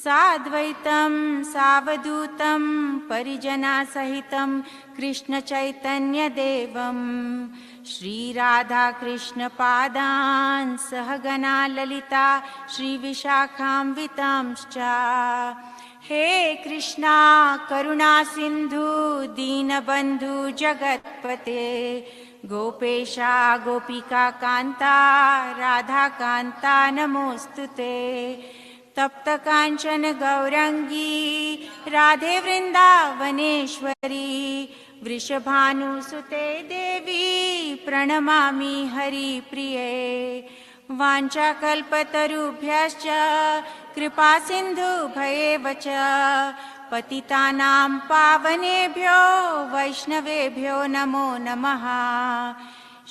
साद्वैतं सावधूतं परिजनासहितं कृष्णचैतन्यदेवं श्रीराधाकृष्णपादान् सहगना ललिता श्रीविशाखान्वितांश्च। हे कृष्णा करुणा सिन्धु दीनबन्धु जगत्पते गोपेशा गोपिका कान्ता राधाकान्ता नमोऽस्तुते। तप्त कांचन गौरंगी राधे वृंदावनेश्वरी वृषभानुसुते देवी प्रणमामि हरिप्रिये। वाञ्छाकल्पतरुभ्यश्च कृपा सिन्धुभ्येव च पतितानां पावनेभ्यो वैष्णवेभ्यो नमो नमः।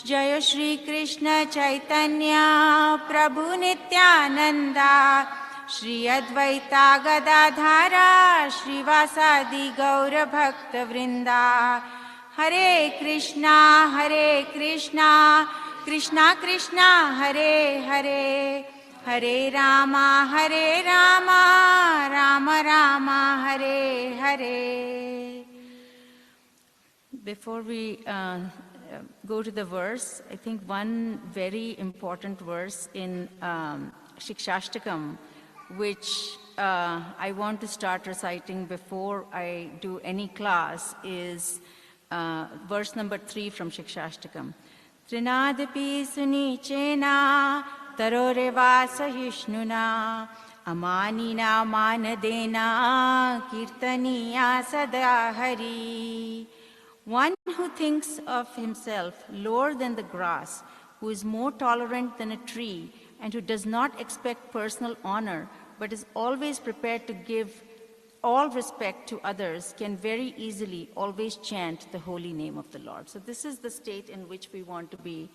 जय श्री कृष्ण चैतन्य प्रभु नित्यानंदा श्री अद्वैता गदाधारा श्रीवासादि गौर भक्त वृंदा। हरे Krishna Krishna Krishna Hare Hare Hare Rama Ram Ram Hare Hare. Before we go to the verse, I think one very important verse in Shikshashtakam, which I want to start reciting before I do any class, is verse number 3 from Shikshashtakam. Trinadapi sunichena taroreva sahishnuna amanina manadena kirtaniya sada hari. One who thinks of himself lower than the grass, who is more tolerant than a tree, and who does not expect personal honor, but is always prepared to give all respect to others, can very easily always chant the holy name of the Lord. So this is the state in which we want to be,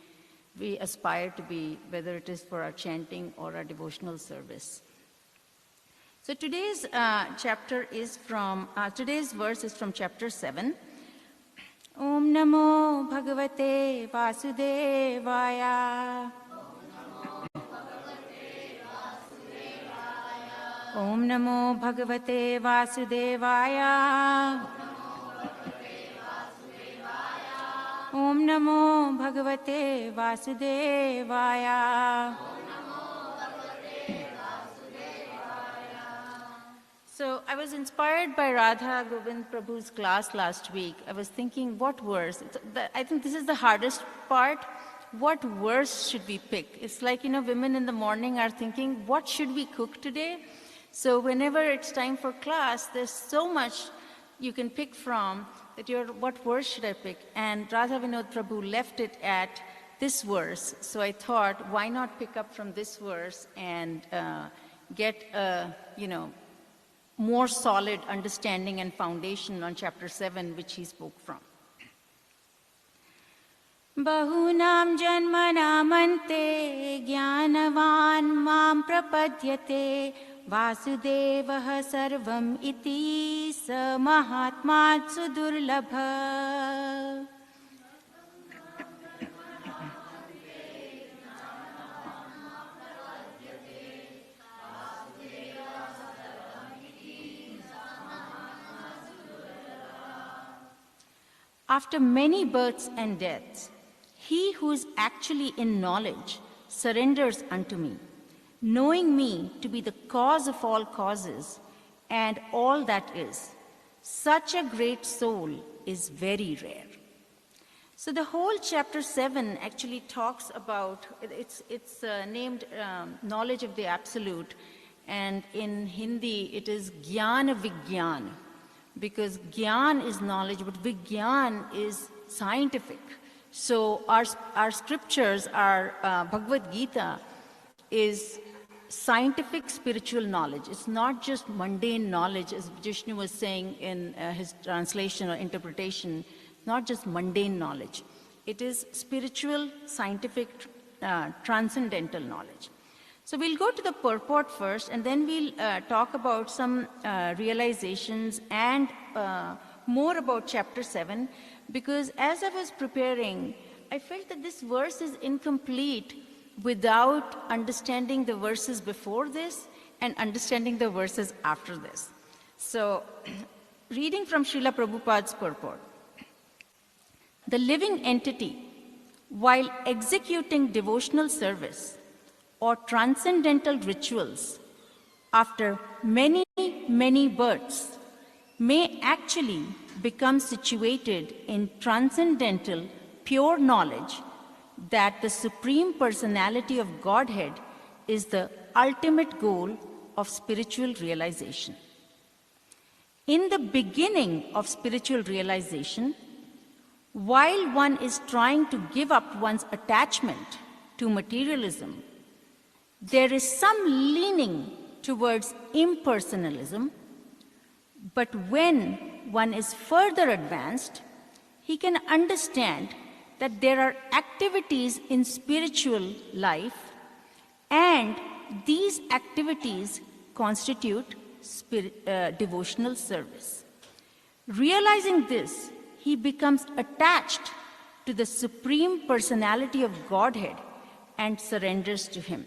we aspire to be, whether it is for our chanting or our devotional service. So today's today's verse is from chapter 7. Om Namo Bhagavate Vasudevaya. Om Namo Bhagavate Vasudevaya. Om Namo Bhagavate Vasudevaya. So I was inspired by Radha Govind Prabhu's class last week. I was thinking, what verse? I think this is the hardest part. What verse should we pick? It's like, women in the morning are thinking, what should we cook today? So whenever it's time for class, there's so much you can pick from that what verse should I pick? And Radha Vinod Prabhu left it at this verse. So I thought, why not pick up from this verse and get more solid understanding and foundation on chapter 7, which he spoke from. Bahunam janmanamante jnanavan mam prapadyate vasudevah sarvam iti sa mahatma sudurlabha. After many births and deaths, he who is actually in knowledge surrenders unto me, knowing me to be the cause of all causes and all that is. Such a great soul is very rare. So the whole chapter 7 actually talks about, it's named knowledge of the absolute, and in Hindi it is Jnana Vigyan. Because Gyan is knowledge, but Vigyan is scientific. So our scriptures, our Bhagavad Gita is scientific spiritual knowledge. It's not just mundane knowledge, as Vishnu was saying in his translation or interpretation, not just mundane knowledge. It is spiritual, scientific, transcendental knowledge. So we'll go to the purport first, and then we'll talk about some realizations and more about chapter 7, because as I was preparing, I felt that this verse is incomplete without understanding the verses before this and understanding the verses after this. So, reading from Srila Prabhupada's purport. The living entity, while executing devotional service or transcendental rituals after many, many births, may actually become situated in transcendental, pure knowledge that the Supreme Personality of Godhead is the ultimate goal of spiritual realization. In the beginning of spiritual realization, while one is trying to give up one's attachment to materialism, there is some leaning towards impersonalism, but when one is further advanced, he can understand that there are activities in spiritual life, and these activities constitute devotional service. Realizing this, he becomes attached to the Supreme Personality of Godhead and surrenders to him.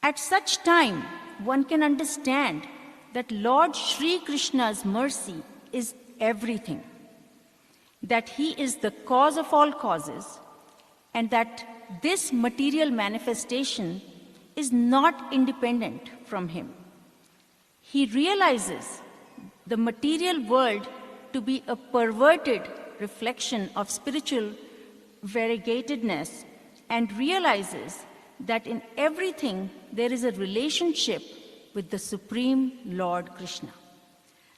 At such time, one can understand that Lord Sri Krishna's mercy is everything, that he is the cause of all causes, and that this material manifestation is not independent from him. He realizes the material world to be a perverted reflection of spiritual variegatedness and realizes that in everything there is a relationship with the Supreme Lord Krishna.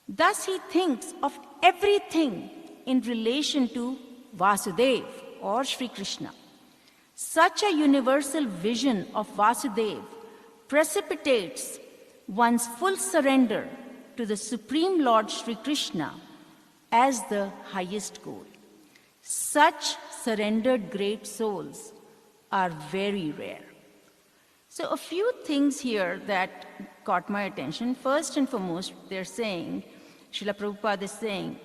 Thus he thinks of everything in relation to Vasudeva or Sri Krishna. Such a universal vision of Vasudeva precipitates one's full surrender to the Supreme Lord Sri Krishna as the highest goal. Such surrendered great souls are very rare. So a few things here that caught my attention. First and foremost, they're saying, Srila Prabhupada is saying,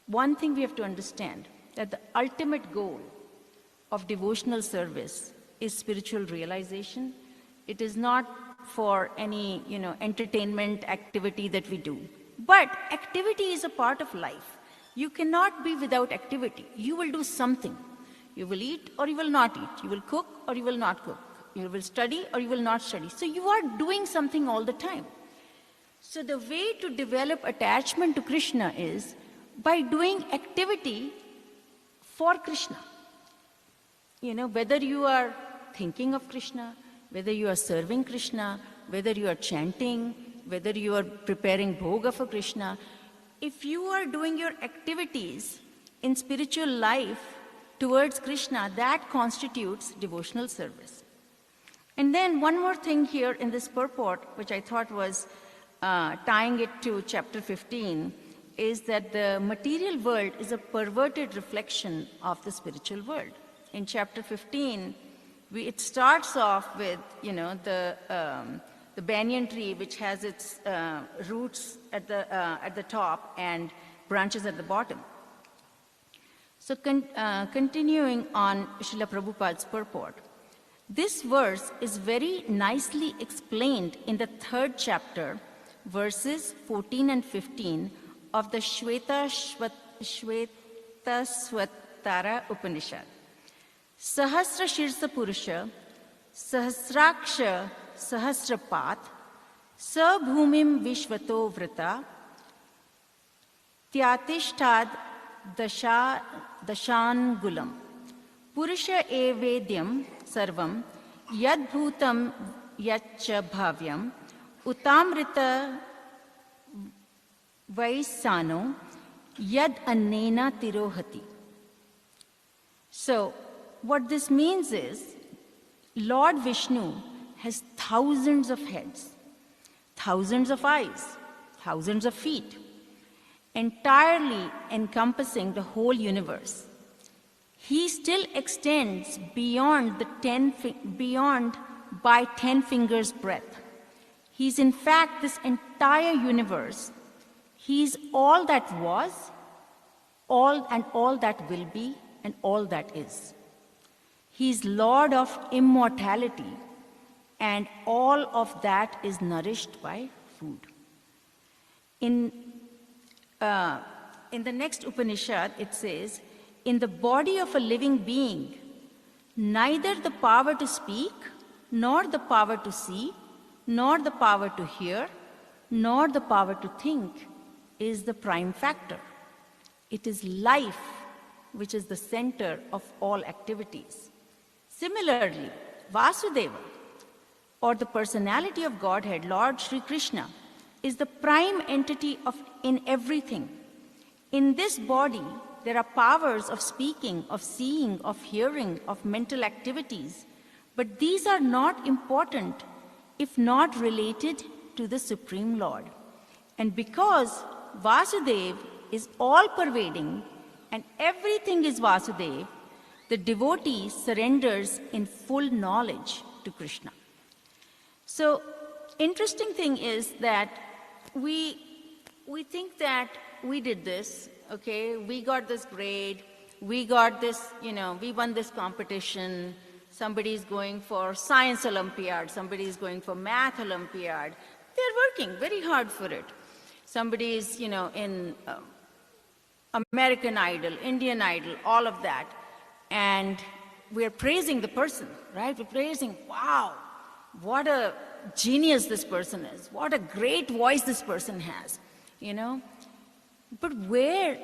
one thing we have to understand, that the ultimate goal of devotional service is spiritual realization. It is not for any, entertainment activity that we do. But activity is a part of life. You cannot be without activity. You will do something. You will eat or you will not eat. You will cook or you will not cook. You will study or you will not study. So you are doing something all the time. So the way to develop attachment to Krishna is by doing activity for Krishna. Whether you are thinking of Krishna, whether you are serving Krishna, whether you are chanting, whether you are preparing bhoga for Krishna, if you are doing your activities in spiritual life towards Krishna, that constitutes devotional service. And then one more thing here in this purport, which I thought was tying it to chapter 15, is that the material world is a perverted reflection of the spiritual world. In chapter 15, it starts off with, the banyan tree, which has its roots at the top and branches at the bottom. So continuing on Srila Prabhupada's purport, this verse is very nicely explained in the 3rd chapter, verses 14 and 15 of the Shweta Swatara Upanishad. Sahasra Shirsa Purusha, Sahasraksha Sahasrapat, Sabhumim Vishvato Vrata, Tyatishtad Dashangulam, Purusha Evedyam Sarvam, Yadbhutam Yacha Bhavyam, Utamrita Vaisano, Yad Annena Tirohati. So, what this means is, Lord Vishnu has thousands of heads, thousands of eyes, thousands of feet, entirely encompassing the whole universe. He still extends beyond by 10 fingers breadth. He's in fact this entire universe. He's all that was, all that will be, and all that is. He's Lord of immortality, and all of that is nourished by food. In the next Upanishad, it says, in the body of a living being, neither the power to speak, nor the power to see, nor the power to hear, nor the power to think is the prime factor. It is life which is the center of all activities. Similarly, Vasudeva, or the personality of Godhead, Lord Sri Krishna, is the prime entity in everything. In this body, there are powers of speaking, of seeing, of hearing, of mental activities, but these are not important if not related to the Supreme Lord. And because Vasudeva is all-pervading and everything is Vasudeva, the devotee surrenders in full knowledge to Krishna. So, interesting thing is that we think that we did this, okay, we got this grade, we got this, we won this competition, somebody's going for science Olympiad, somebody's going for math Olympiad. They're working very hard for it. Somebody's, in American Idol, Indian Idol, all of that. And we're praising the person, right? We're praising, wow, what a genius this person is. What a great voice this person has, But where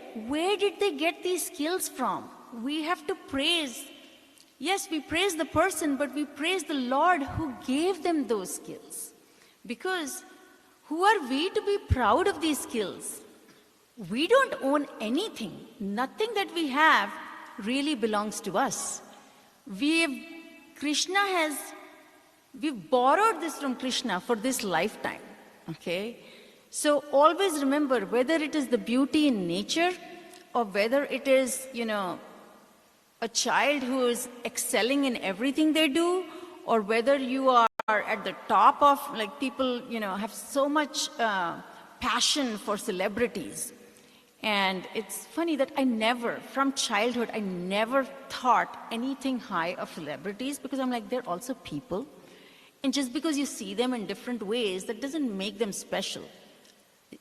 did they get these skills from? We have to praise. Yes, we praise the person, but we praise the Lord who gave them those skills. Because who are we to be proud of these skills? We don't own anything. Nothing that we have really belongs to us. We've borrowed this from Krishna for this lifetime, okay? So always remember, whether it is the beauty in nature or whether it is, a child who is excelling in everything they do, or whether you are at the top of, like people, have so much passion for celebrities. And it's funny that from childhood, I never thought anything high of celebrities, because I'm like, they're also people. And just because you see them in different ways, that doesn't make them special.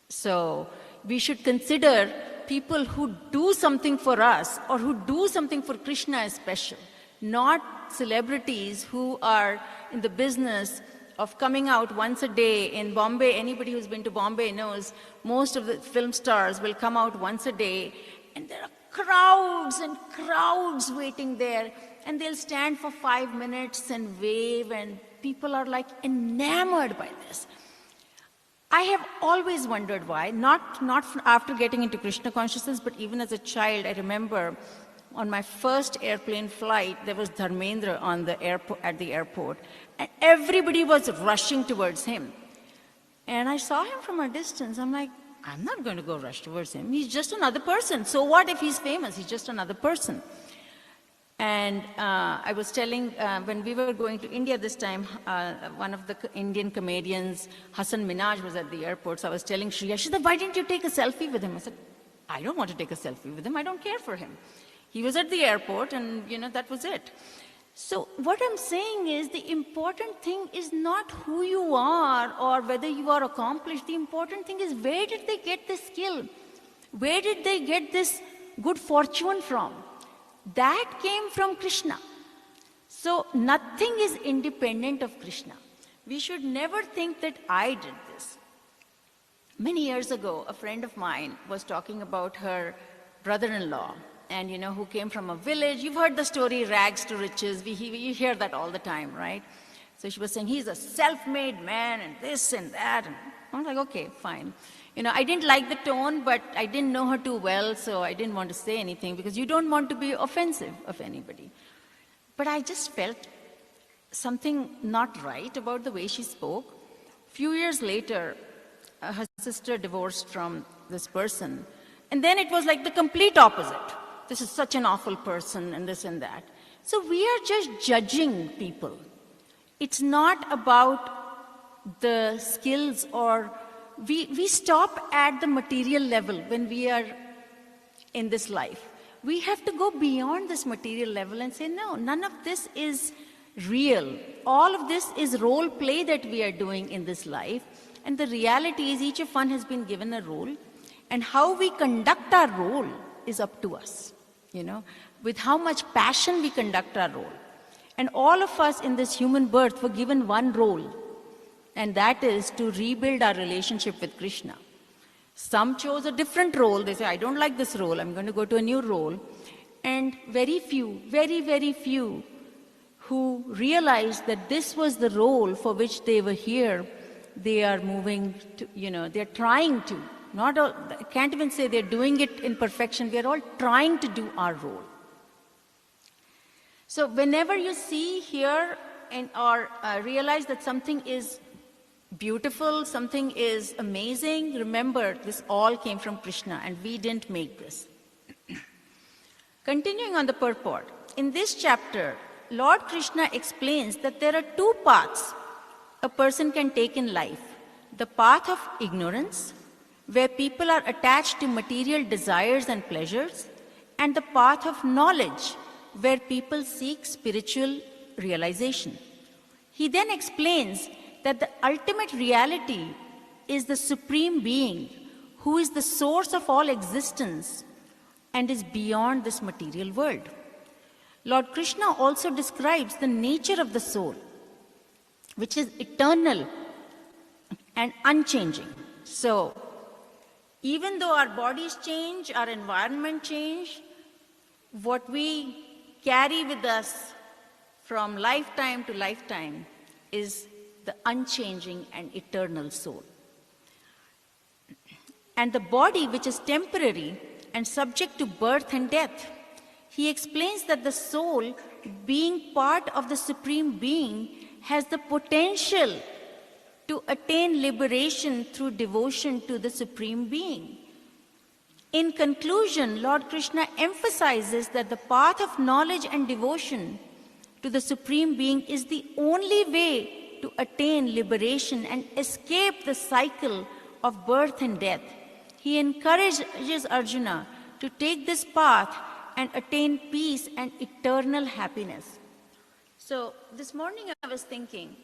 So we should consider people who do something for us or who do something for Krishna as special, not celebrities who are in the business of coming out once a day. In Bombay, anybody who's been to Bombay knows most of the film stars will come out once a day, and there are crowds and crowds waiting there, and they'll stand for 5 minutes and wave, and people are like enamored by this. I have always wondered why, not after getting into Krishna consciousness, but even as a child. I remember on my first airplane flight, there was Dharmendra at the airport, and everybody was rushing towards him. And I saw him from a distance. I'm like, I'm not going to go rush towards him. He's just another person. So what if he's famous? He's just another person. And I was telling, when we were going to India this time, one of the Indian comedians, Hasan Minhaj, was at the airport. So I was telling Shreya, she said, why didn't you take a selfie with him? I said, I don't want to take a selfie with him. I don't care for him. He was at the airport, and that was it. So what I'm saying is, the important thing is not who you are or whether you are accomplished. The important thing is, where did they get this skill? Where did they get this good fortune from? That came from Krishna. So nothing is independent of Krishna. We should never think that I did this. Many years ago, a friend of mine was talking about her brother-in-law, and who came from a village. You've heard the story, rags to riches. You hear that all the time, right? So she was saying, he's a self-made man, and this and that. And I was like, okay, fine. I didn't like the tone, but I didn't know her too well, so I didn't want to say anything, because you don't want to be offensive of anybody. But I just felt something not right about the way she spoke. A few years later, her sister divorced from this person, and then it was like the complete opposite. This is such an awful person, and this and that. So we are just judging people. It's not about the skills, or we stop at the material level when we are in this life. We have to go beyond this material level and say, no, none of this is real. All of this is role play that we are doing in this life. And the reality is each of one has been given a role. And how we conduct our role is up to us, with how much passion we conduct our role. And all of us in this human birth were given one role, and that is to rebuild our relationship with Krishna. Some chose a different role. They say, I don't like this role, I'm going to go to a new role. And very few, very, very few who realized that this was the role for which they were here, they are moving to, they're trying to. Not all, I can't even say they're doing it in perfection. We are all trying to do our role. So whenever you see, hear, or realize that something is beautiful, something is amazing, remember this all came from Krishna and we didn't make this. Continuing on the purport, in this chapter, Lord Krishna explains that there are two paths a person can take in life. The path of ignorance, where people are attached to material desires and pleasures, and the path of knowledge, where people seek spiritual realization. He then explains that the ultimate reality is the Supreme Being, who is the source of all existence and is beyond this material world. Lord Krishna also describes the nature of the soul, which is eternal and unchanging. So, even though our bodies change, our environment change, what we carry with us from lifetime to lifetime is the unchanging and eternal soul. And the body, which is temporary and subject to birth and death, he explains that the soul, being part of the Supreme Being, has the potential to attain liberation through devotion to the Supreme Being. In conclusion, Lord Krishna emphasizes that the path of knowledge and devotion to the Supreme Being is the only way to attain liberation and escape the cycle of birth and death. He encourages Arjuna to take this path and attain peace and eternal happiness. So this morning I was thinking,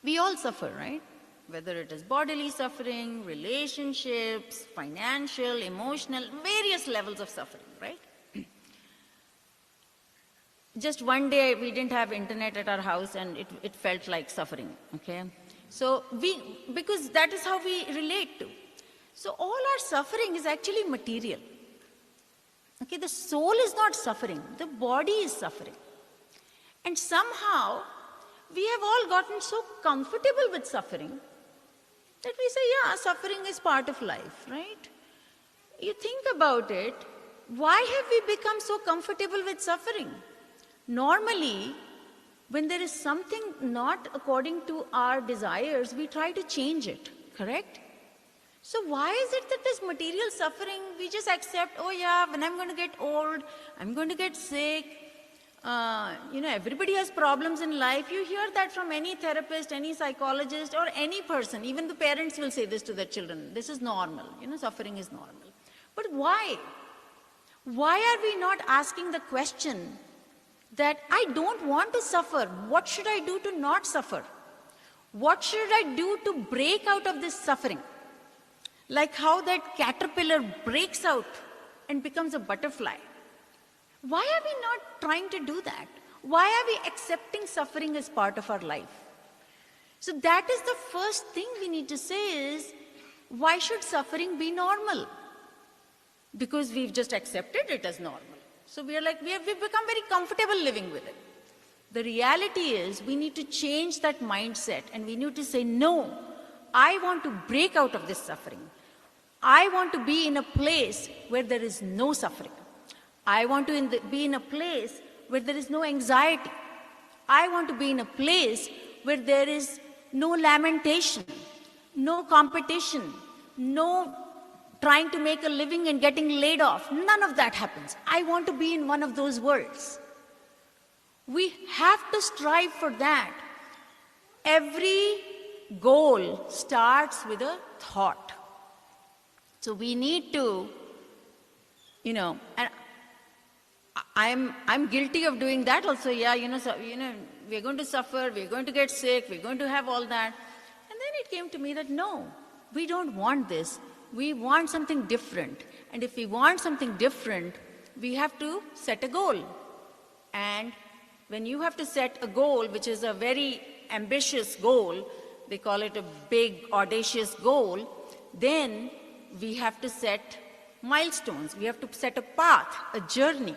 we all suffer, right? Whether it is bodily suffering, relationships, financial, emotional, various levels of suffering, right? Just one day we didn't have internet at our house and it felt like suffering, okay? So because that is how we relate to. So all our suffering is actually material. Okay, the soul is not suffering, the body is suffering. And somehow, we have all gotten so comfortable with suffering that we say, yeah, suffering is part of life, right? You think about it, why have we become so comfortable with suffering? Normally, when there is something not according to our desires, we try to change it, correct? So why is it that this material suffering, we just accept, oh yeah, when I'm going to get old, I'm going to get sick, everybody has problems in life. You hear that from any therapist, any psychologist, or any person. Even the parents will say this to their children. This is normal. Suffering is normal. But why? Why are we not asking the question that I don't want to suffer. What should I do to not suffer? What should I do to break out of this suffering? Like how that caterpillar breaks out and becomes a butterfly. Why are we not trying to do that? Why are we accepting suffering as part of our life? So that is the first thing we need to say is, why should suffering be normal? Because we've just accepted it as normal. So we've become very comfortable living with it. The reality is we need to change that mindset and we need to say, no, I want to break out of this suffering. I want to be in a place where there is no suffering. I want to be in a place where there is no anxiety. I want to be in a place where there is no lamentation, no competition, no trying to make a living and getting laid off. None of that happens. I want to be in one of those worlds. We have to strive for that. Every goal starts with a thought. So we need to, and I'm guilty of doing that also. Yeah, we're going to suffer, we're going to get sick, we're going to have all that. And then it came to me that no, we don't want this. We want something different. And if we want something different, we have to set a goal. And when you have to set a goal, which is a very ambitious goal, they call it a big, audacious goal, then we have to set milestones. We have to set a path, a journey.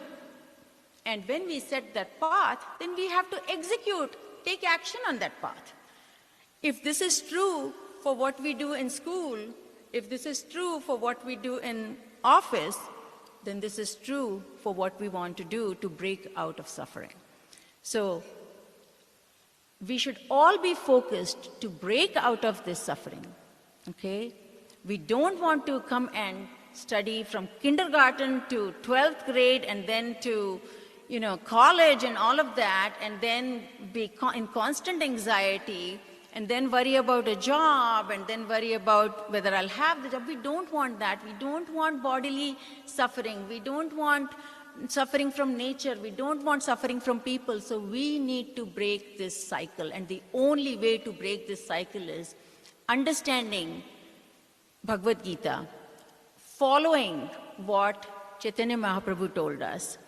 And when we set that path, then we have to execute, take action on that path. If this is true for what we do in school, if this is true for what we do in office, then this is true for what we want to do to break out of suffering. So we should all be focused to break out of this suffering, okay? We don't want to come and study from kindergarten to 12th grade and then to, college and all of that, and then be in constant anxiety, and then worry about a job, and then worry about whether I'll have the job. We don't want that. We don't want bodily suffering. We don't want suffering from nature. We don't want suffering from people. So we need to break this cycle. And the only way to break this cycle is understanding Bhagavad Gita, following what Chaitanya Mahaprabhu told us,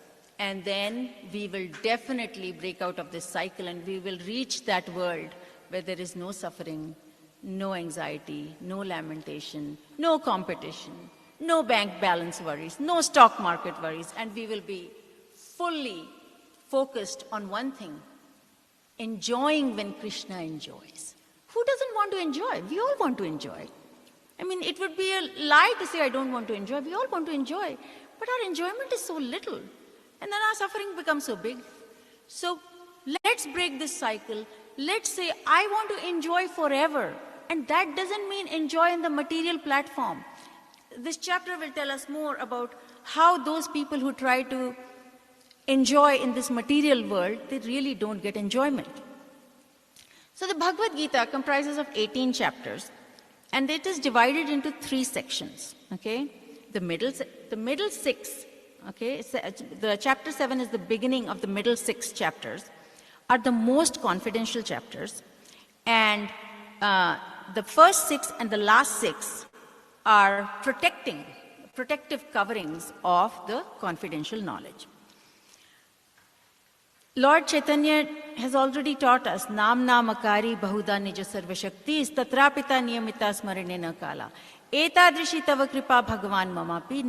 and then we will definitely break out of this cycle and we will reach that world where there is no suffering, no anxiety, no lamentation, no competition, no bank balance worries, no stock market worries, and we will be fully focused on one thing, enjoying when Krishna enjoys. Who doesn't want to enjoy? We all want to enjoy. I mean, it would be a lie to say I don't want to enjoy. We all want to enjoy. But our enjoyment is so little. And then our suffering becomes so big. So let's break this cycle. Let's say, I want to enjoy forever. And that doesn't mean enjoy in the material platform. This chapter will tell us more about how those people who try to enjoy in this material world, they really don't get enjoyment. So the Bhagavad Gita comprises of 18 chapters. And it is divided into 3 sections, okay? The middle 6, okay? The chapter 7 is the beginning of the middle 6 chapters, are the most confidential chapters. And the first 6 and the last 6 are protective coverings of the confidential knowledge. Lord Chaitanya has already taught us, Nam Namakari Bahuda Nija Sarva Shaktis Tatrapita Niyamita Smarinena Kala. Etadrishi Tava Kripa Bhagavan Mamapi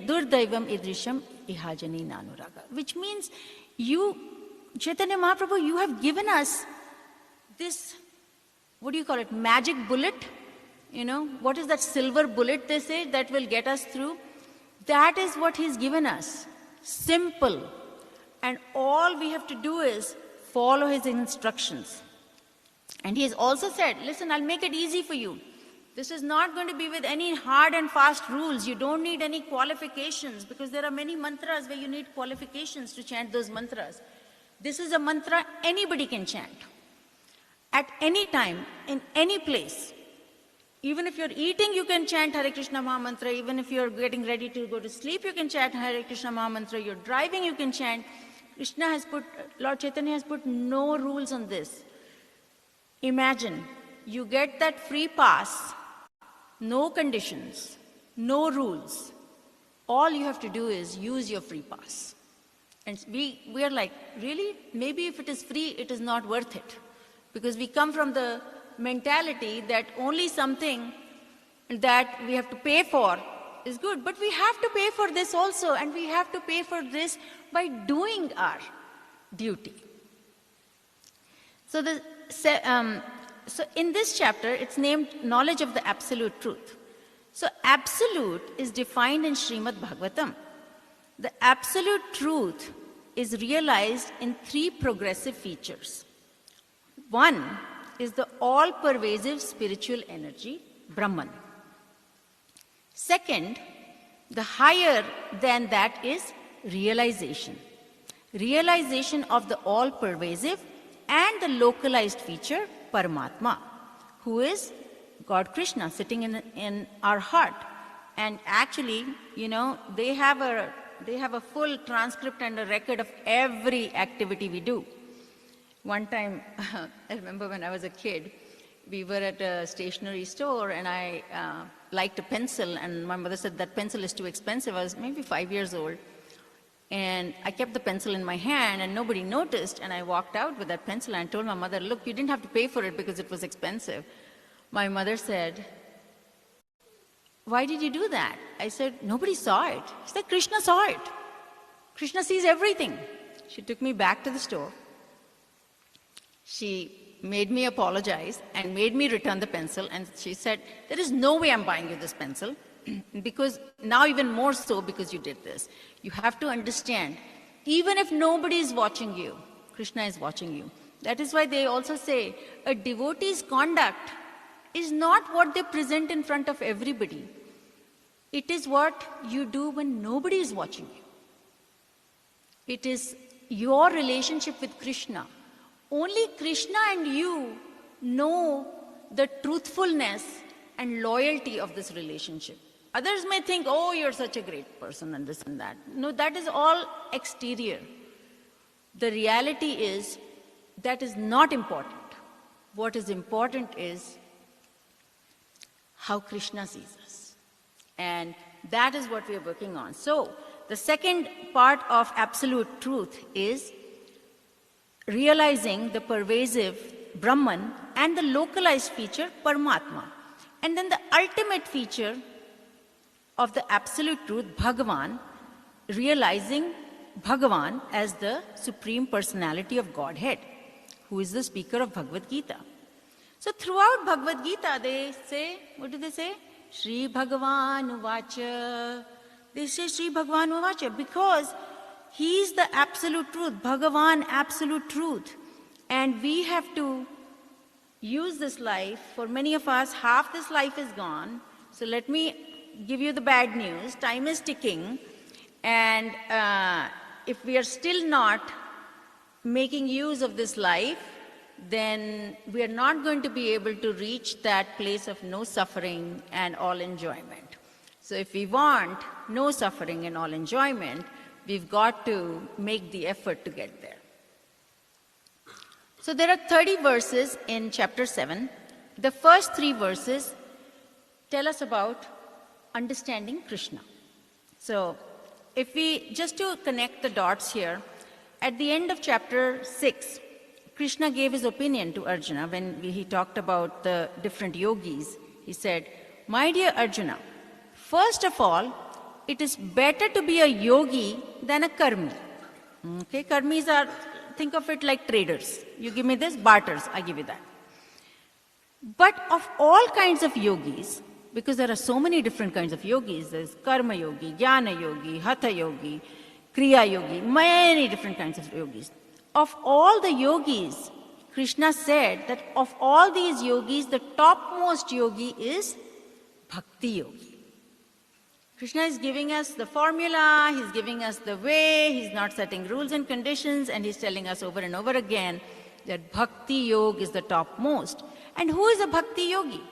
Durdaivam Idrisham Ihajani Nanuraga. Which means you, Chaitanya Mahaprabhu, you have given us this, what do you call it, magic bullet? What is that silver bullet, they say, that will get us through? That is what he's given us. Simple. And all we have to do is follow his instructions. And he has also said, listen, I'll make it easy for you. This is not going to be with any hard and fast rules. You don't need any qualifications, because there are many mantras where you need qualifications to chant those mantras. This is a mantra anybody can chant. At any time, in any place. Even if you're eating, you can chant Hare Krishna Maha Mantra. Even if you're getting ready to go to sleep, you can chant Hare Krishna Maha Mantra. You're driving, you can chant. Lord Chaitanya has put no rules on this. Imagine, you get that free pass, no conditions, no rules. All you have to do is use your free pass. And we are like, really? Maybe if it is free, it is not worth it. Because we come from the mentality that only something that we have to pay for is good. But we have to pay for this also, and we have to pay for this by doing our duty. So in this chapter, it's named Knowledge of the Absolute Truth. So absolute is defined in Srimad Bhagavatam. The absolute truth is realized in 3 progressive features. One is the all-pervasive spiritual energy, Brahman. Second, the higher than that is realization. Realization of the all-pervasive and the localized feature, Paramatma, who is God Krishna sitting in our heart. And actually, they have a They have a full transcript and a record of every activity we do. One time, I remember when I was a kid, we were at a stationery store and I liked a pencil, and my mother said that pencil is too expensive. I was maybe 5 years old. And I kept the pencil in my hand and nobody noticed, and I walked out with that pencil and I told my mother, look, you didn't have to pay for it because it was expensive. My mother said, why did you do that? I said, nobody saw it. She said, Krishna saw it. Krishna sees everything. She took me back to the store. She made me apologize and made me return the pencil, and she said, there is no way I'm buying you this pencil, because now even more so because you did this. You have to understand, even if nobody is watching you, Krishna is watching you. That is why they also say a devotee's conduct is not what they present in front of everybody. It is what you do when nobody is watching you. It is your relationship with Krishna. Only Krishna and you know the truthfulness and loyalty of this relationship. Others may think, oh, you're such a great person and this and that. No, that is all exterior. The reality is that is not important. What is important is how Krishna sees us. And that is what we are working on. So, the second part of absolute truth is realizing the pervasive Brahman and the localized feature Paramatma. And then the ultimate feature of the absolute truth, Bhagavan, realizing Bhagavan as the Supreme Personality of Godhead, who is the speaker of Bhagavad Gita. So throughout Bhagavad Gita, they say, what do they say? Shri Bhagavan Uvacha. They say Shri Bhagavan Uvacha because he is the absolute truth, Bhagavan, absolute truth. And we have to use this life. For many of us, half this life is gone. So let me give you the bad news. Time is ticking. And if we are still not making use of this life, then we are not going to be able to reach that place of no suffering and all enjoyment. So if we want no suffering and all enjoyment, we've got to make the effort to get there. So there are 30 verses in chapter 7. The first 3 verses tell us about understanding Krishna. So if we, just to connect the dots here, at the end of chapter 6, Krishna gave his opinion to Arjuna when he talked about the different yogis. He said, my dear Arjuna, first of all, it is better to be a yogi than a karmi. Okay, karmis are, think of it like traders. You give me this, barters, I give you that. But of all kinds of yogis, because there are so many different kinds of yogis, there's karma yogi, jnana yogi, hatha yogi, kriya yogi, many different kinds of yogis. Of all the yogis, Krishna said that of all these yogis, the topmost yogi is bhakti yogi. Krishna is giving us the formula, he's giving us the way, he's not setting rules and conditions, and he's telling us over and over again that bhakti yoga is the topmost. And who is a bhakti yogi?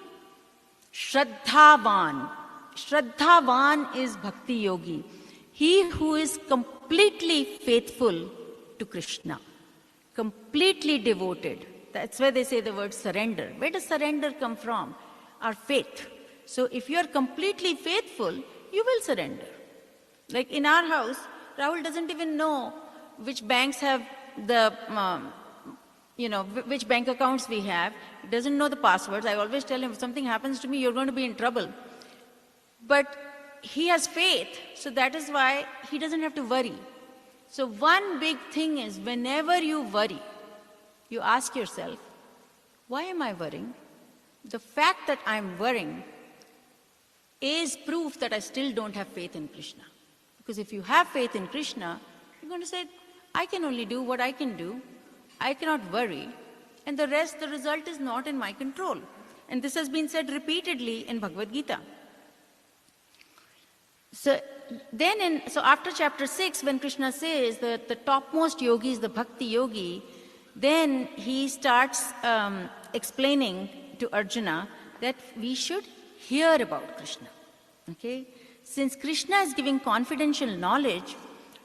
Shraddhavan. Shraddhavan is bhakti yogi. He who is completely faithful to Krishna, completely devoted. That's where they say the word surrender. Where does surrender come from? Our faith. So if you are completely faithful, you will surrender. Like in our house, Rahul doesn't even know which banks have the, which bank accounts we have. He doesn't know the passwords. I always tell him, if something happens to me, you're going to be in trouble. But he has faith, so that is why he doesn't have to worry. So one big thing is, whenever you worry, you ask yourself, why am I worrying? The fact that I'm worrying is proof that I still don't have faith in Krishna. Because if you have faith in Krishna, you're going to say, I can only do what I can do. I cannot worry. And the rest, the result is not in my control. And this has been said repeatedly in Bhagavad Gita. So after chapter 6, when Krishna says that the topmost yogi is the bhakti yogi, then he starts explaining to Arjuna that we should hear about Krishna. Okay? since Krishna is giving confidential knowledge,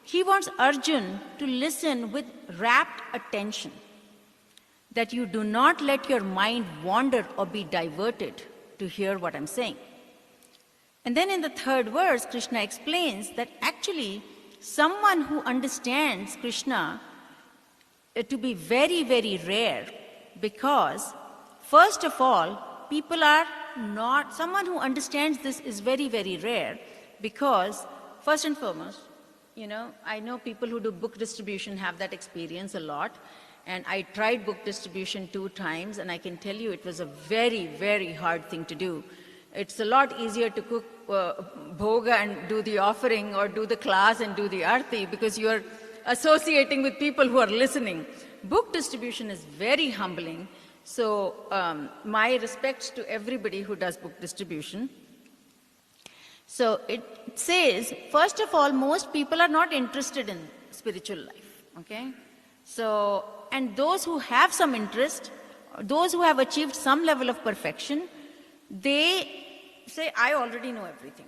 he wants Arjun to listen with rapt attention, that you do not let your mind wander or be diverted to hear what I'm saying. And then in the third verse, Krishna explains that actually someone who understands Krishna to be very, very rare, because first of all, people are not, someone who understands this is very, very rare, because first and foremost, I know people who do book distribution have that experience a lot. And I tried book distribution 2 times, and I can tell you it was a very, very hard thing to do. It's a lot easier to cook bhoga and do the offering, or do the class and do the arti, because you're associating with people who are listening. Book distribution is very humbling. So my respects to everybody who does book distribution. So it says, first of all, most people are not interested in spiritual life, okay? So, and those who have some interest, those who have achieved some level of perfection, they say, I already know everything.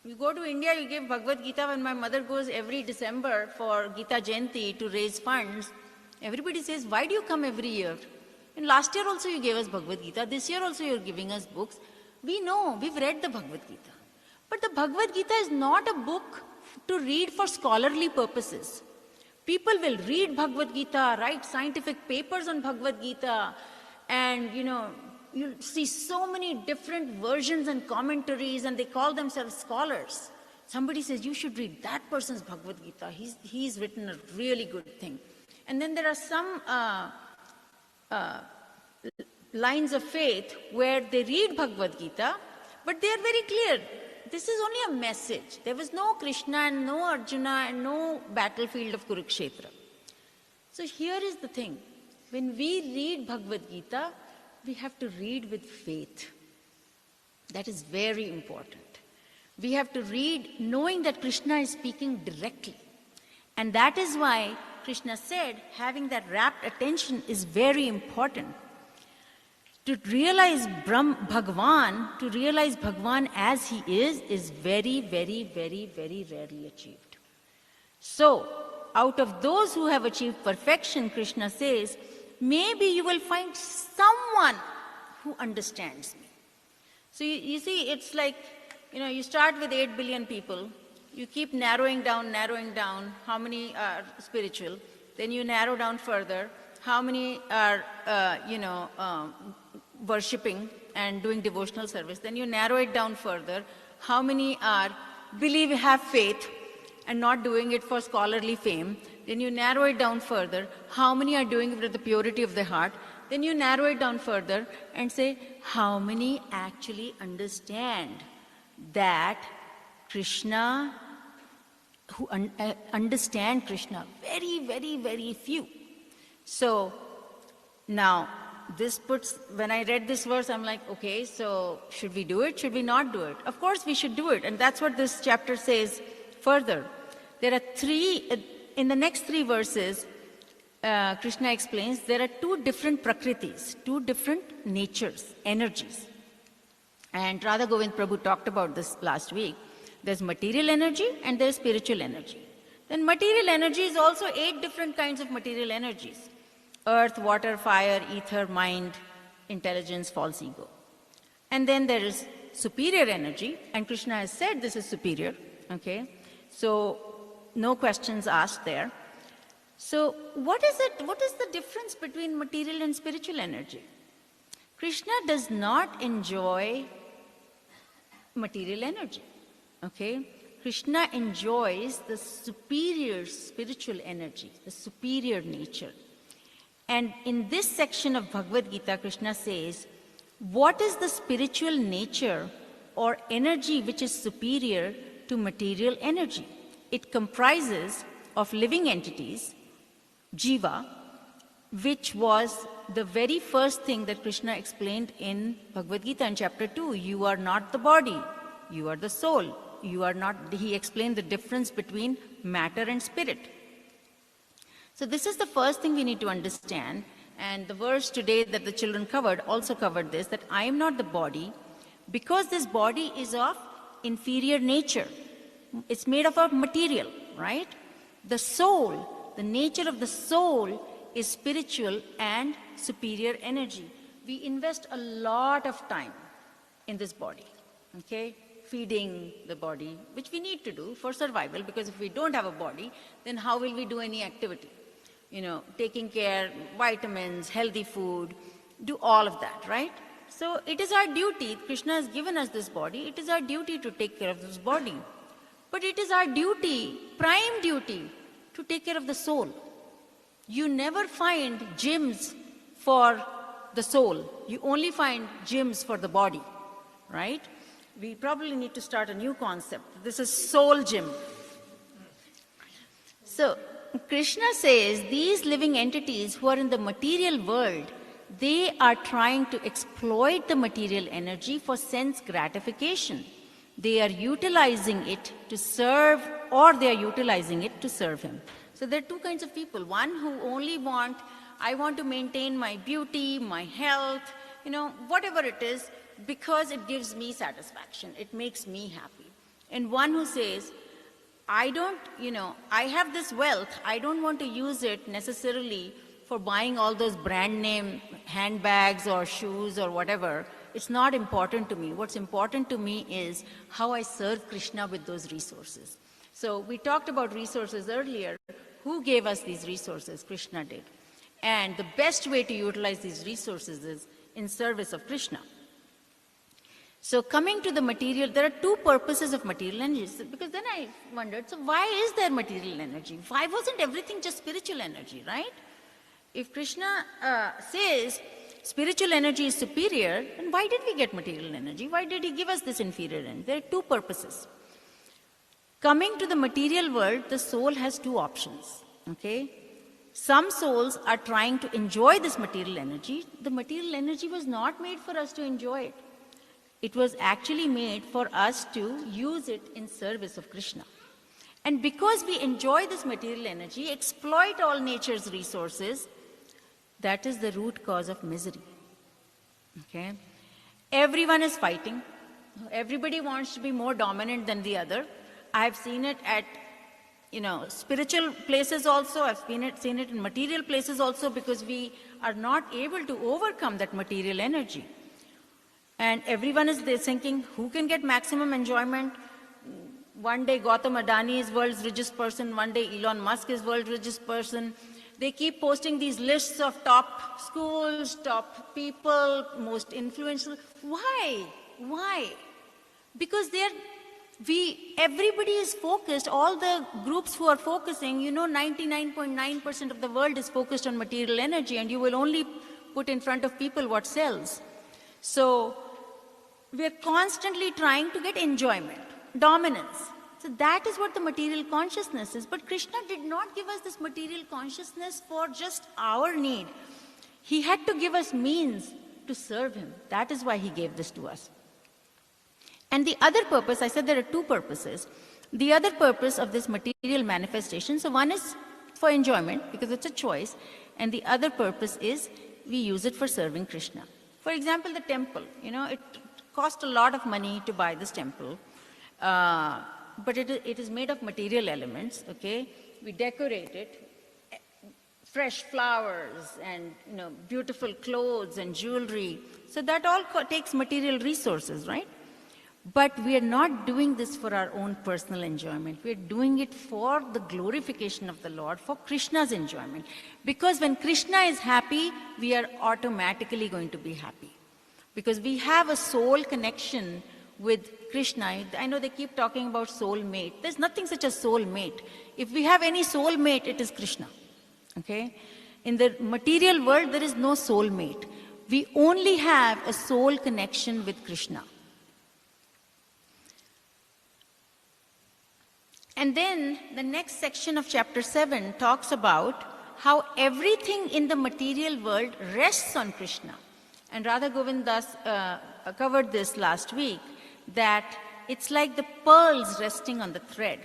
You go to India, you give Bhagavad Gita. When my mother goes every December for Gita Jayanti to raise funds, everybody says, why do you come every year? And last year also you gave us Bhagavad Gita. This year also you're giving us books. We know, we've read the Bhagavad Gita. But the Bhagavad Gita is not a book to read for scholarly purposes. People will read Bhagavad Gita, write scientific papers on Bhagavad Gita, and you'll see so many different versions and commentaries, and they call themselves scholars. Somebody says, you should read that person's Bhagavad Gita. He's written a really good thing. And then there are some lines of faith where they read Bhagavad Gita, but they are very clear. This is only a message. There was no Krishna and no Arjuna and no battlefield of Kurukshetra. So here is the thing. When we read Bhagavad Gita, we have to read with faith. That is very important. We have to read knowing that Krishna is speaking directly. And that is why Krishna said having that rapt attention is very important. To realize Bhagavan, to realize Bhagavan as he is very, very, very, very rarely achieved. So, out of those who have achieved perfection, Krishna says, maybe you will find someone who understands me. So you see, it's like, you start with 8 billion people, you keep narrowing down, how many are spiritual, then you narrow down further, how many are, worshipping and doing devotional service, then you narrow it down further, how many are have faith and not doing it for scholarly fame, then you narrow it down further, how many are doing it with the purity of the heart, then you narrow it down further and say, how many actually understand that Krishna, who understand Krishna? Very, very, very few. So now, when I read this verse, I'm like, okay, so should we do it? Should we not do it? Of course we should do it. And that's what this chapter says further. There are in the next 3 verses, Krishna explains there are 2 different prakritis, 2 different natures, energies. And Radha Govind Prabhu talked about this last week. There's material energy and there's spiritual energy. Then material energy is also 8 different kinds of material energies. Earth, water, fire, ether, mind, intelligence, false ego. And then there is superior energy, and Krishna has said this is superior, okay? So no questions asked there. So what is the difference between material and spiritual energy? Krishna does not enjoy material energy, okay? Krishna enjoys the superior spiritual energy, the superior nature. And in this section of Bhagavad Gita, Krishna says, what is the spiritual nature or energy which is superior to material energy? It comprises of living entities, jiva, which was the very first thing that Krishna explained in Bhagavad Gita in chapter 2. You are not the body, you are the soul. He explained the difference between matter and spirit. So this is the first thing we need to understand, and the verse today that the children covered also covered this, that I am not the body, because this body is of inferior nature. It's made of a material, right? The soul, the nature of the soul is spiritual and superior energy. We invest a lot of time in this body, okay? Feeding the body, which we need to do for survival, because if we don't have a body, then how will we do any activity? You know, taking care, vitamins, healthy food, do all of that, right? So it is our duty, Krishna has given us this body, it is our duty to take care of this body. But it is our duty, prime duty, to take care of the soul. You never find gyms for the soul. You only find gyms for the body, right? We probably need to start a new concept. This is soul gym. So Krishna says these living entities who are in the material world, they are trying to exploit the material energy for sense gratification. They are utilizing it to serve, or they are utilizing it to serve him. So there are two kinds of people. One who only I want to maintain my beauty, my health, you know, whatever it is, because it gives me satisfaction, it makes me happy. And one who says, I have this wealth, I don't want to use it necessarily for buying all those brand name handbags or shoes or whatever. It's not important to me. What's important to me is how I serve Krishna with those resources. So we talked about resources earlier. Who gave us these resources? Krishna did. And the best way to utilize these resources is in service of Krishna. So coming to the material, there are two purposes of material energy. Because then I wondered, so why is there material energy? Why wasn't everything just spiritual energy, right? If Krishna says spiritual energy is superior, then why did we get material energy? Why did he give us this inferior energy? There are two purposes. Coming to the material world, the soul has two options, okay? Some souls are trying to enjoy this material energy. The material energy was not made for us to enjoy it. It was actually made for us to use it in service of Krishna. And because we enjoy this material energy, exploit all nature's resources, that is the root cause of misery, okay? Everyone is fighting. Everybody wants to be more dominant than the other. I've seen it at, spiritual places also. I've seen it in material places also, because we are not able to overcome that material energy. And everyone is there thinking, who can get maximum enjoyment? One day Gautam Adani is world's richest person. One day Elon Musk is world's richest person. They keep posting these lists of top schools, top people, most influential. Why? Why? Because everybody is focused, all the groups who are focusing, 99.9% of the world is focused on material energy, and you will only put in front of people what sells. So we're constantly trying to get enjoyment, dominance. So that is what the material consciousness is. But Krishna did not give us this material consciousness for just our need. He had to give us means to serve him. That is why he gave this to us. And the other purpose, I said there are two purposes. The other purpose of this material manifestation, so one is for enjoyment, because it's a choice, and the other purpose is we use it for serving Krishna. For example, the temple, it cost a lot of money to buy this temple. But it is made of material elements, okay? We decorate it, fresh flowers and, beautiful clothes and jewelry. So that all takes material resources, right? But we are not doing this for our own personal enjoyment. We are doing it for the glorification of the Lord, for Krishna's enjoyment. Because when Krishna is happy, we are automatically going to be happy. Because we have a soul connection with Krishna. I know they keep talking about soul mate. There's nothing such as soul mate. If we have any soul mate, it is Krishna. Okay? In the material world, there is no soul mate. We only have a soul connection with Krishna. And then the next section of chapter 7 talks about how everything in the material world rests on Krishna. And Radha Govindas covered this last week, that it's like the pearls resting on the thread.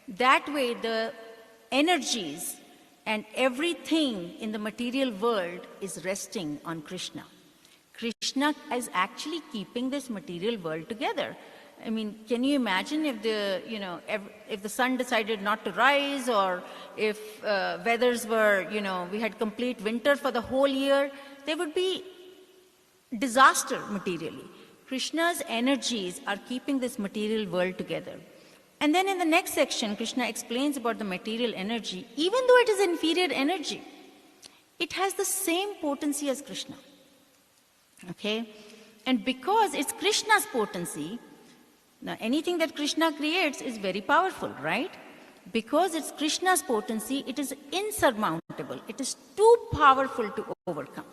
That way the energies and everything in the material world is resting on Krishna. Krishna is actually keeping this material world together. I mean, can you imagine if if the sun decided not to rise, or if weathers were, we had complete winter for the whole year, there would be disaster materially. Krishna's energies are keeping this material world together. And then in the next section, Krishna explains about the material energy. Even though it is inferior energy, it has the same potency as Krishna. Okay? And because it's Krishna's potency, now anything that Krishna creates is very powerful, right? Because it's Krishna's potency, it is insurmountable. It is too powerful to overcome.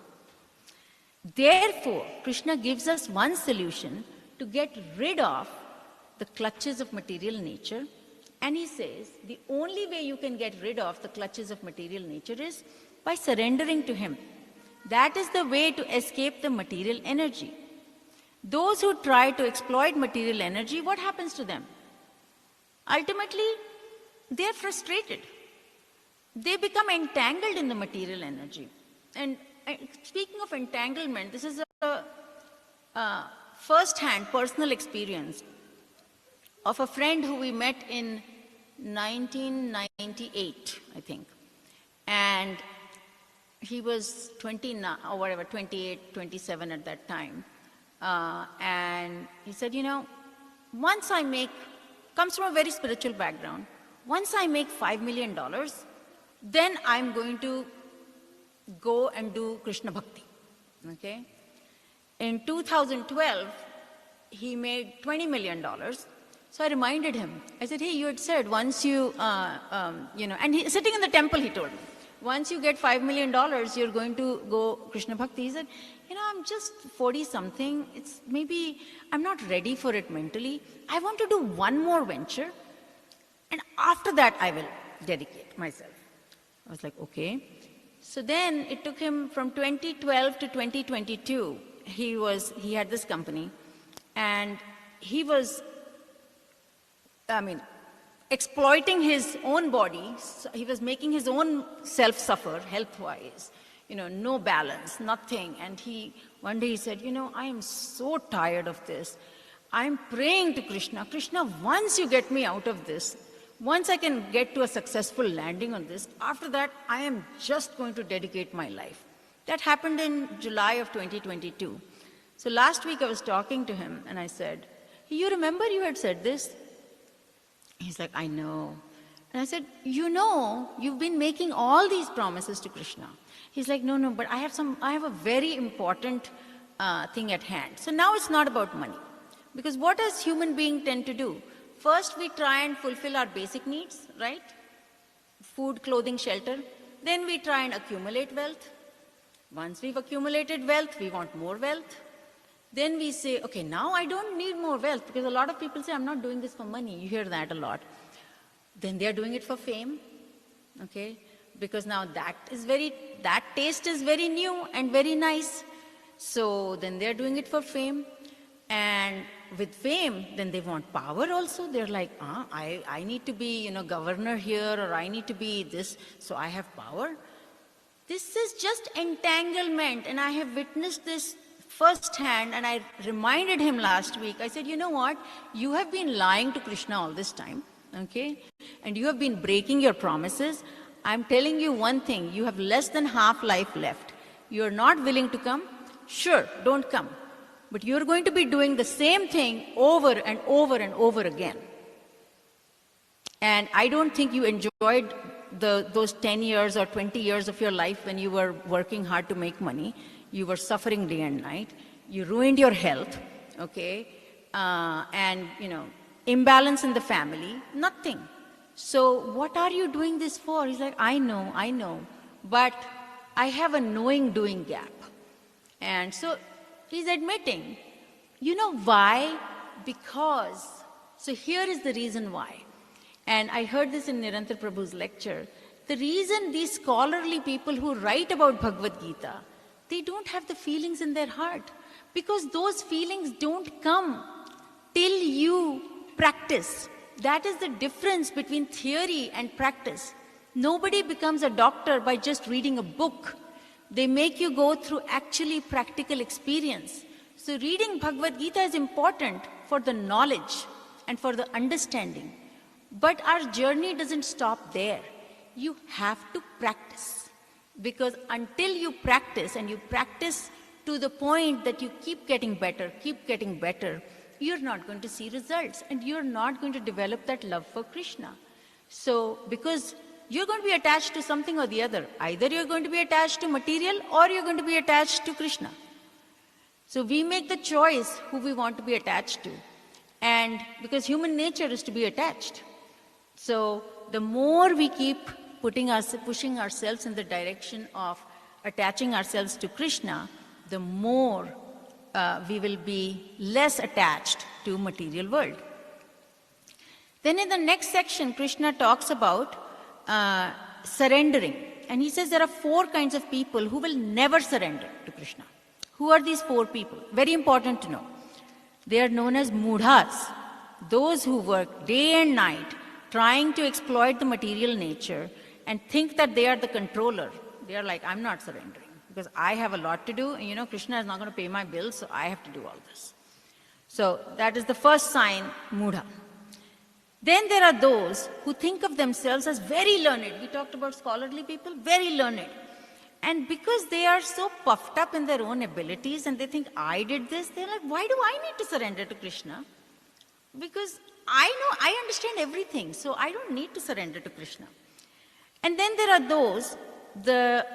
Therefore, Krishna gives us one solution to get rid of the clutches of material nature. And he says, the only way you can get rid of the clutches of material nature is by surrendering to him. That is the way to escape the material energy. Those who try to exploit material energy, what happens to them? Ultimately, they are frustrated. They become entangled in the material energy. And speaking of entanglement, this is a first-hand personal experience of a friend who we met in 1998, I think. And he was 29 or whatever, 28, 27 at that time. And he said, once I comes from a very spiritual background, once I make $5 million, then I'm going to go and do Krishna Bhakti, okay? In 2012, he made $20 million. So I reminded him. I said, hey, you had said once you, and he's sitting in the temple, he told me, once you get $5 million, you're going to go Krishna Bhakti. He said, I'm just 40-something. Maybe I'm not ready for it mentally. I want to do one more venture, and after that, I will dedicate myself. I was like, okay. So then it took him from 2012 to 2022. He had this company, and he was, exploiting his own body. So he was making his own self suffer health-wise, no balance, nothing. And one day he said, I am so tired of this. I'm praying to Krishna. Krishna, once you get me out of this, once I can get to a successful landing on this, after that, I am just going to dedicate my life. That happened in July of 2022. So last week I was talking to him and I said, you remember you had said this? He's like, I know. And I said, you've been making all these promises to Krishna. He's like, no, but I have a very important thing at hand. So now it's not about money. Because what does human being tend to do? First, we try and fulfill our basic needs, right? Food, clothing, shelter. Then we try and accumulate wealth. Once we've accumulated wealth, we want more wealth. Then we say, okay, now I don't need more wealth, because a lot of people say, I'm not doing this for money. You hear that a lot. Then they're doing it for fame, okay? Because now that taste is very new and very nice. So then they're doing it for fame. And with fame, then they want power also. They're like, I need to be, governor here, or I need to be this, so I have power. This is just entanglement, and I have witnessed this firsthand, and I reminded him last week. I said, you know what? You have been lying to Krishna all this time, okay? And you have been breaking your promises. I'm telling you one thing, you have less than half life left. You're not willing to come? Sure, don't come. But you're going to be doing the same thing over and over and over again. And I don't think you enjoyed those 10 years or 20 years of your life when you were working hard to make money. You were suffering day and night. You ruined your health, okay? And, imbalance in the family, nothing. So what are you doing this for? He's like, I know, but I have a knowing-doing gap. And so he's admitting, you know why? Because, so here is the reason why. And I heard this in Nirantar Prabhu's lecture. The reason these scholarly people who write about Bhagavad Gita, they don't have the feelings in their heart, because those feelings don't come till you practice. That is the difference between theory and practice. Nobody becomes a doctor by just reading a book. They make you go through actually practical experience. So reading Bhagavad Gita is important for the knowledge and for the understanding. But our journey doesn't stop there. You have to practice. Because until you practice, and you practice to the point that you keep getting better, you're not going to see results, and you're not going to develop that love for Krishna. So, because you're going to be attached to something or the other. Either you're going to be attached to material or you're going to be attached to Krishna. So we make the choice who we want to be attached to. And because human nature is to be attached. So the more we keep pushing ourselves in the direction of attaching ourselves to Krishna, the more we will be less attached to material world. Then in the next section, Krishna talks about surrendering. And he says there are 4 kinds of people who will never surrender to Krishna. Who are these 4 people? Very important to know. They are known as mudhas, those who work day and night trying to exploit the material nature and think that they are the controller. They are like, I'm not surrendering because I have a lot to do, and Krishna is not going to pay my bills, so I have to do all this. So that is the first sign, mudha. Then there are those who think of themselves as very learned. We talked about scholarly people, very learned. And because they are so puffed up in their own abilities and they think, I did this, they're like, why do I need to surrender to Krishna? Because I understand everything, so I don't need to surrender to Krishna. And then there are those, the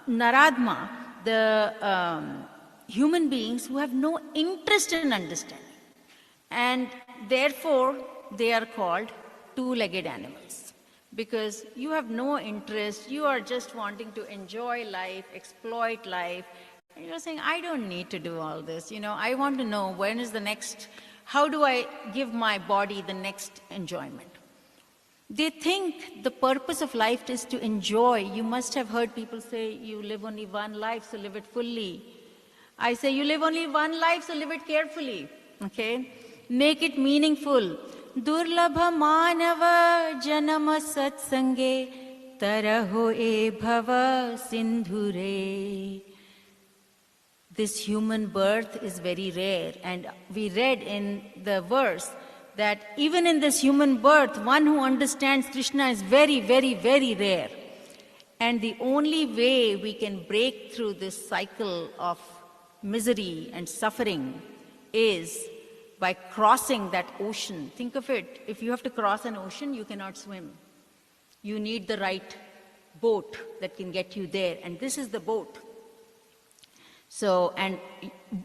Naradma, the human beings who have no interest in understanding. And therefore, they are called 2-legged animals. Because you have no interest, you are just wanting to enjoy life, exploit life. And you're saying, I don't need to do all this. I want to know when is the next, how do I give my body the next enjoyment? They think the purpose of life is to enjoy. You must have heard people say, you live only one life, so live it fully. I say, you live only one life, so live it carefully. Okay? Make it meaningful. Durlabha manava janama satsange taraho e bhava sindhure. This human birth is very rare, and we read in the verse that even in this human birth, one who understands Krishna is very, very, very rare. And the only way we can break through this cycle of misery and suffering is by crossing that ocean. Think of it, if you have to cross an ocean, you cannot swim. You need the right boat that can get you there, and this is the boat. So, and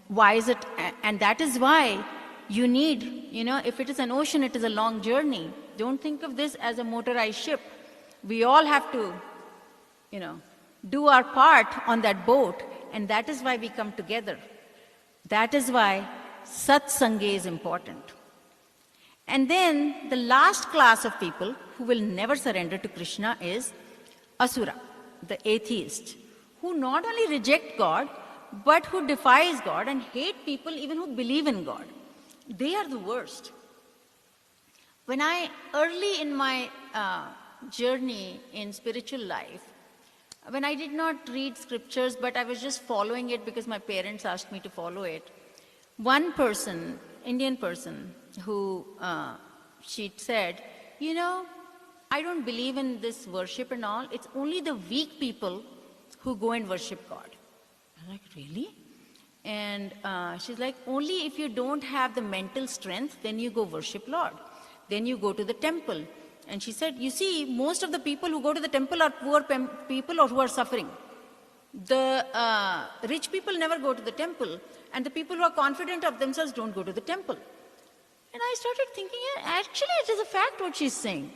why is it, and that is why you need, if it is an ocean, it is a long journey. Don't think of this as a motorized ship. We all have to, do our part on that boat, and that is why we come together. That is why Satsanga is important. And then the last class of people who will never surrender to Krishna is Asura, the atheist, who not only reject God, but who defies God and hate people even who believe in God. They are the worst. Early in my journey in spiritual life, when I did not read scriptures, but I was just following it because my parents asked me to follow it, one person, Indian person, who she said, I don't believe in this worship and all. It's only the weak people who go and worship God. I'm like, really? And she's like, only if you don't have the mental strength, then you go worship Lord. Then you go to the temple. And she said, you see, most of the people who go to the temple are poor people or who are suffering. The rich people never go to the temple, and the people who are confident of themselves don't go to the temple. And I started thinking, actually it is a fact what she's saying.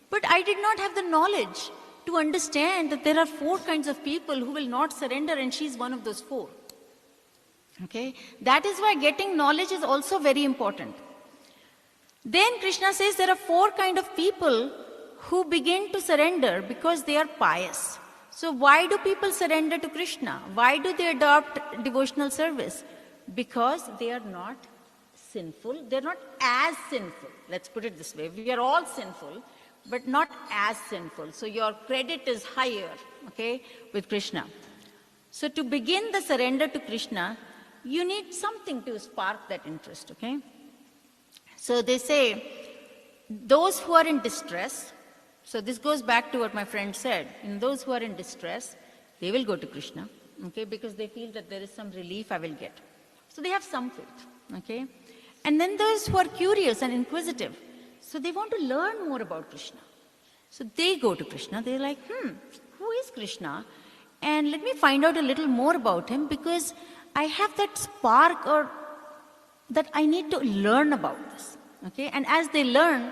But I did not have the knowledge to understand that there are 4 kinds of people who will not surrender, and she's one of those 4. Okay? That is why getting knowledge is also very important. Then Krishna says there are 4 kinds of people who begin to surrender because they are pious. So why do people surrender to Krishna? Why do they adopt devotional service? Because they are not sinful. They're not as sinful. Let's put it this way. We are all sinful, but not as sinful. So your credit is higher, okay, with Krishna. So to begin the surrender to Krishna, you need something to spark that interest, okay? So they say, those who are in distress, so this goes back to what my friend said, those who are in distress, they will go to Krishna, okay, because they feel that there is some relief I will get. So they have some faith, okay? And then those who are curious and inquisitive, so they want to learn more about Krishna. So they go to Krishna, they're like, who is Krishna? And let me find out a little more about him, because I have that spark or that I need to learn about this, okay? And as they learn,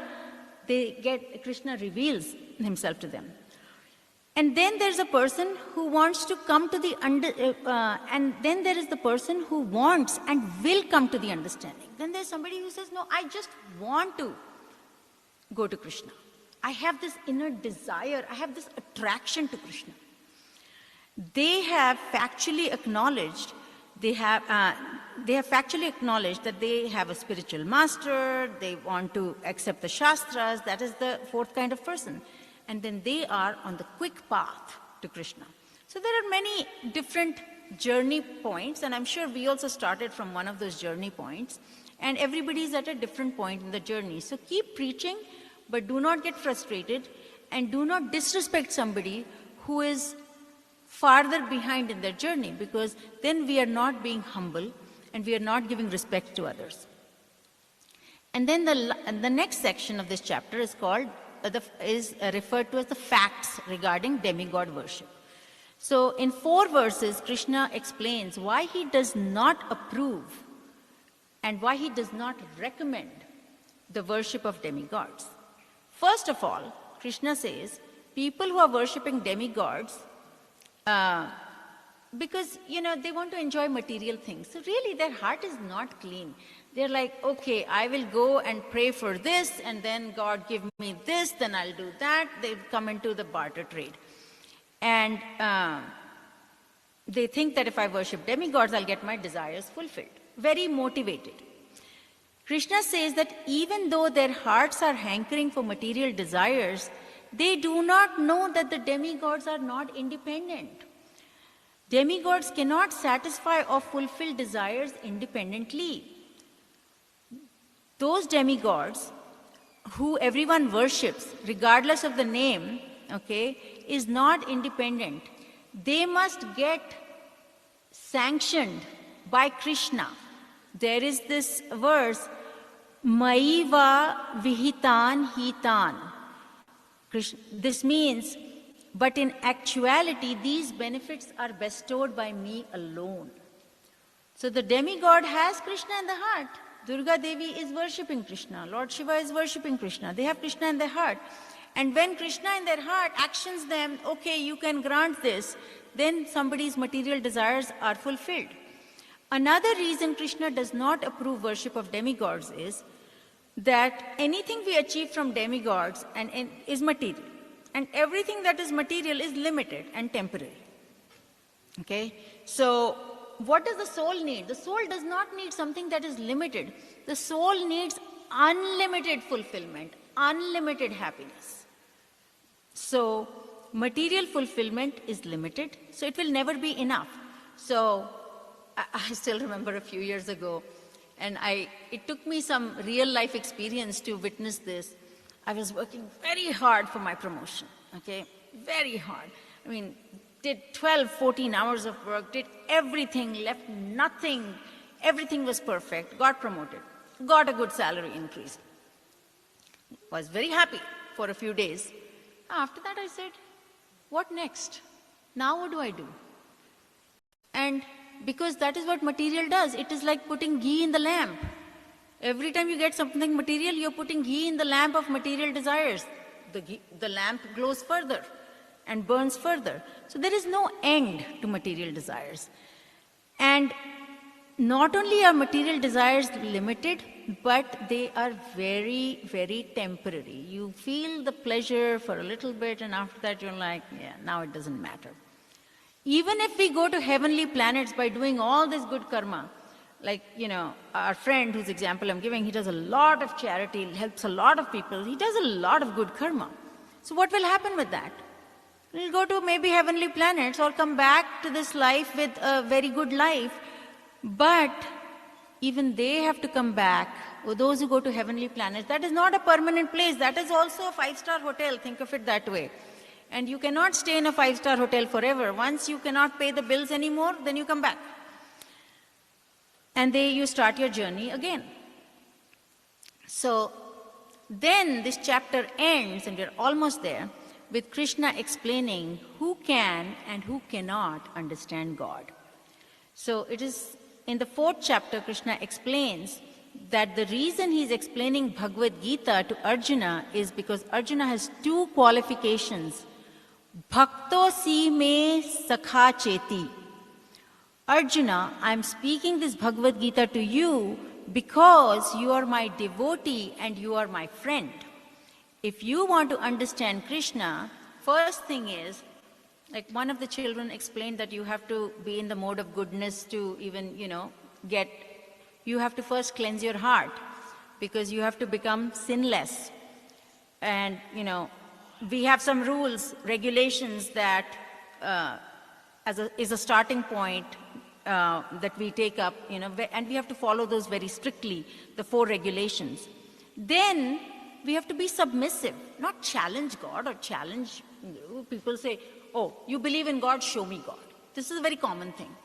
Krishna reveals himself to them. And then there's a person who wants to come to the and then there is the person who wants and will come to the understanding. Then there's somebody who says, no, I just want to go to Krishna. I have this inner desire, I have this attraction to Krishna. They have factually acknowledged that they have a spiritual master, they want to accept the Shastras, that is the fourth kind of person. And then they are on the quick path to Krishna. So there are many different journey points, and I'm sure we also started from one of those journey points, and everybody is at a different point in the journey. So keep preaching, but do not get frustrated, and do not disrespect somebody who is farther behind in their journey, because then we are not being humble and we are not giving respect to others. And then the next section of this chapter is called referred to as the facts regarding demigod worship. So in 4 verses, Krishna explains why he does not approve and why he does not recommend the worship of demigods. First of all, Krishna says people who are worshipping demigods because, they want to enjoy material things. So really their heart is not clean. They're like, okay, I will go and pray for this, and then God give me this, then I'll do that. They come into the barter trade. And they think that if I worship demigods, I'll get my desires fulfilled. Very motivated. Krishna says that even though their hearts are hankering for material desires, they do not know that the demigods are not independent. Demigods cannot satisfy or fulfill desires independently. Those demigods who everyone worships, regardless of the name, okay, is not independent. They must get sanctioned by Krishna. There is this verse, Maiva Vihitan Hitan. This means, but in actuality, these benefits are bestowed by me alone. So the demigod has Krishna in the heart. Durga Devi is worshipping Krishna. Lord Shiva is worshipping Krishna. They have Krishna in their heart. And when Krishna in their heart actions them, okay, you can grant this, then somebody's material desires are fulfilled. Another reason Krishna does not approve worship of demigods is that anything we achieve from demigods is material. And everything that is material is limited and temporary. Okay? So, what does the soul need? The soul does not need something that is limited. The soul needs unlimited fulfillment, unlimited happiness. So, material fulfillment is limited, so it will never be enough. So, I still remember a few years ago, and it took me some real life experience to witness this. I was working very hard for my promotion, okay? Very hard. I mean, did 12, 14 hours of work, did everything, left nothing. Everything was perfect, got promoted, got a good salary increase. Was very happy for a few days. After that I said, what next? Now what do I do? And because that is what material does. It is like putting ghee in the lamp. Every time you get something material, you're putting ghee in the lamp of material desires. The lamp glows further and burns further. So there is no end to material desires. And not only are material desires limited, but they are very, very temporary. You feel the pleasure for a little bit, and after that you're like, yeah, now it doesn't matter. Even if we go to heavenly planets by doing all this good karma, like, our friend whose example I'm giving, he does a lot of charity, helps a lot of people, he does a lot of good karma. So what will happen with that? We'll go to maybe heavenly planets or come back to this life with a very good life, But even they have to come back, or those who go to heavenly planets. That is not a permanent place. That is also a 5-star hotel. Think of it that way. And you cannot stay in a 5-star hotel forever. Once you cannot pay the bills anymore, then you come back. And you start your journey again. So then this chapter ends, and we're almost there, with Krishna explaining who can and who cannot understand God. So it is in the 4th chapter, Krishna explains that the reason he's explaining Bhagavad Gita to Arjuna is because Arjuna has 2 qualifications. Bhakto si me sakha cheti. Arjuna, I'm speaking this Bhagavad Gita to you because you are my devotee and you are my friend. If you want to understand Krishna, first thing is, like one of the children explained that you have to be in the mode of goodness to even, you have to first cleanse your heart because you have to become sinless. And, we have some rules, regulations that is a starting point that we take up, and we have to follow those very strictly, the 4 regulations. Then we have to be submissive, not challenge God or challenge. People say, oh, you believe in God, show me God. This is a very common thing.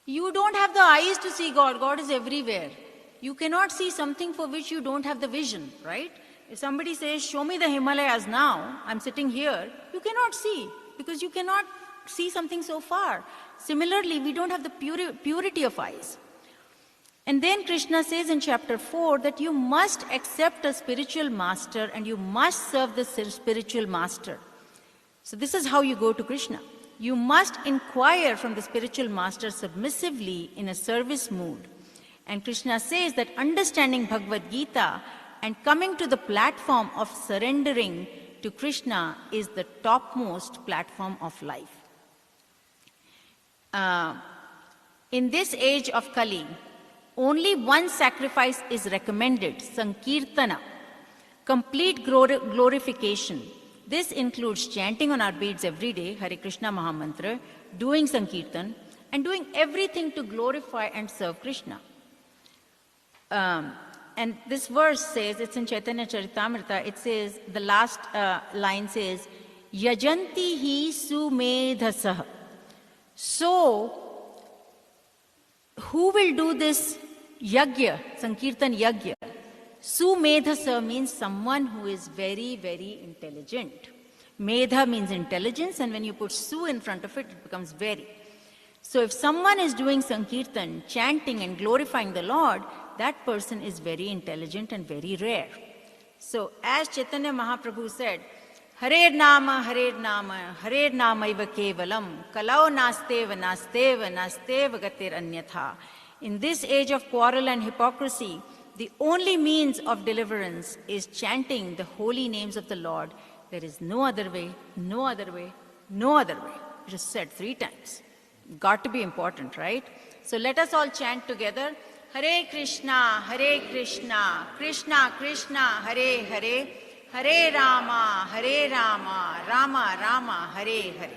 You don't have the eyes to see God. God is everywhere. You cannot see something for which you don't have the vision, right? If somebody says, show me the Himalayas now, I'm sitting here, you cannot see because you cannot see something so far. Similarly, we don't have the purity of eyes. And then Krishna says in chapter 4 that you must accept a spiritual master and you must serve the spiritual master. So this is how you go to Krishna. You must inquire from the spiritual master submissively in a service mood. And Krishna says that understanding Bhagavad Gita and coming to the platform of surrendering to Krishna is the topmost platform of life. In this age of Kali, only one sacrifice is recommended, Sankirtana, complete glorification. This includes chanting on our beads every day, Hare Krishna Mahamantra, doing Sankirtan, and doing everything to glorify and serve Krishna. And this verse says, it's in Chaitanya Charitamrita, it says, the last line says, Yajanti hi sumedhasah. So, who will do this yagya, Sankirtan yagya? Sumedhasa means someone who is very, very intelligent. Medha means intelligence, and when you put su in front of it, it becomes very. So if someone is doing Sankirtan, chanting and glorifying the Lord, that person is very intelligent and very rare. So as Chaitanya Mahaprabhu said, Harer Nama, Harer Nama iva kevalam, kalau nasteva, nasteva, nasteva gatir anyatha. In this age of quarrel and hypocrisy, the only means of deliverance is chanting the holy names of the Lord. There is no other way, no other way, no other way. It is said 3 times. Got to be important, right? So let us all chant together. Hare Krishna, Krishna Krishna, Hare Hare, Hare Rama, Rama Rama, Hare Hare.